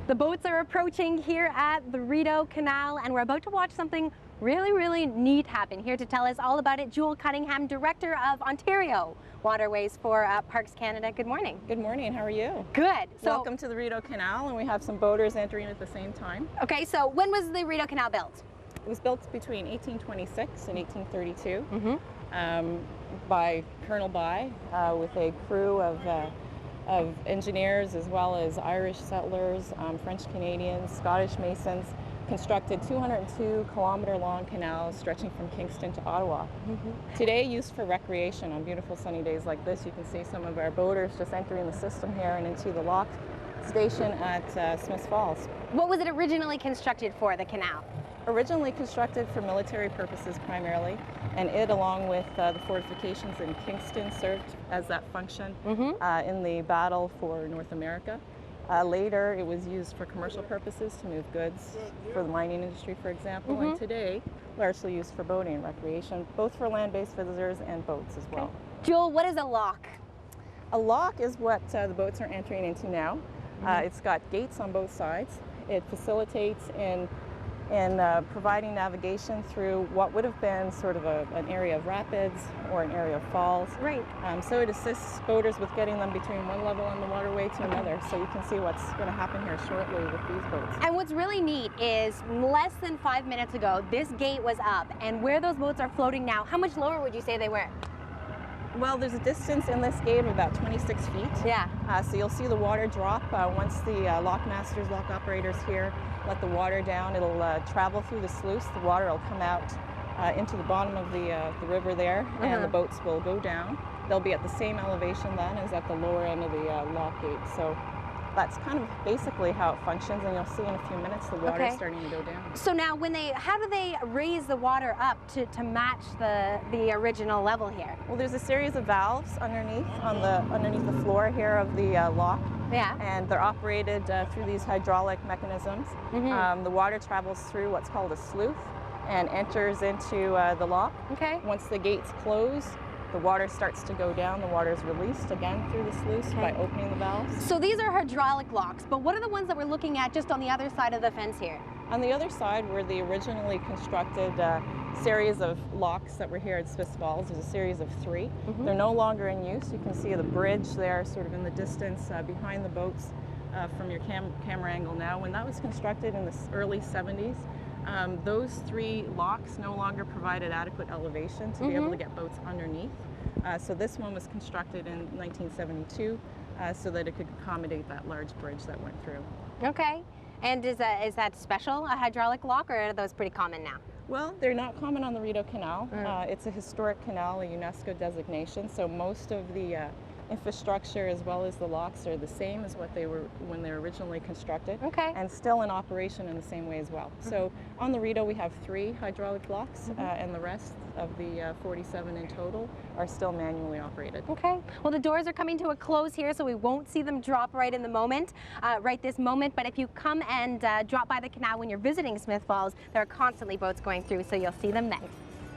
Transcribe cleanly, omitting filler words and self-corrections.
The boats are approaching here at the Rideau Canal, and we're about to watch something really neat happen. Here to tell us all about it, Cunningham, Director of Ontario Waterways for Parks Canada. Good morning. Good morning, how are you? Good. Welcome to the Rideau Canal, and we have some boaters entering at the same time. Okay, so when was the Rideau Canal built? It was built between 1826 and 1832 by Colonel By with a crew of engineers as well as Irish settlers, French Canadians, Scottish masons, constructed 202-kilometer-long canals stretching from Kingston to Ottawa. Today used for recreation on beautiful sunny days like this. You can see some of our boaters just entering the system here and into the lock station at Smiths Falls. What was it originally constructed for, the canal? Originally constructed for military purposes primarily, and it, along with the fortifications in Kingston, served as that function in the battle for North America. Later, it was used for commercial purposes to move goods for the mining industry, for example, and today, largely used for boating and recreation, both for land-based visitors and boats as well. Jewel, what is a lock? A lock is what the boats are entering into now. It's got gates on both sides. It facilitates in providing navigation through what would have been sort of an area of rapids or an area of falls. Right. So it assists boaters with getting them between one level on the waterway to another. So you can see what's going to happen here shortly with these boats. And what's really neat is less than 5 minutes ago, this gate was up, and where those boats are floating now, how much lower would you say they were? Well, there's a distance in this gate of about 26 feet. Yeah. So you'll see the water drop once the lock masters, lock operators here let the water down. It'll travel through the sluice. The water will come out into the bottom of the river there, and the boats will go down. They'll be at the same elevation then as at the lower end of the lock gate. So that's kind of basically how it functions, and you'll see in a few minutes the water is starting to go down. So now, how do they raise the water up to match the original level here? Well, there's a series of valves underneath the floor here of the lock. Yeah. And they're operated through these hydraulic mechanisms. The water travels through what's called a sluice and enters into the lock. Okay. Once the gates close, the water starts to go down. The water is released again through the sluice by opening the valves. So these are hydraulic locks, but what are the ones that we're looking at just on the other side of the fence here? On the other side were the originally constructed series of locks that were here at Smiths Falls. There's a series of 3. They're no longer in use. You can see the bridge there sort of in the distance behind the boats from your camera angle now. When that was constructed in the early 70s, those 3 locks no longer provided adequate elevation to be able to get boats underneath. So this one was constructed in 1972 so that it could accommodate that large bridge that went through. Okay. And is that special, a hydraulic lock, or are those pretty common now? Well, they're not common on the Rideau Canal. It's a historic canal, a UNESCO designation, so most of the infrastructure as well as the locks are the same as what they were when they were originally constructed, and still in operation in the same way as well. So on the Rideau we have 3 hydraulic locks, and the rest of the 47 in total are still manually operated. Okay. Well, the doors are coming to a close here, so we won't see them drop right this moment, but if you come and drop by the canal when you're visiting Smiths Falls, there are constantly boats going through, so you'll see them then.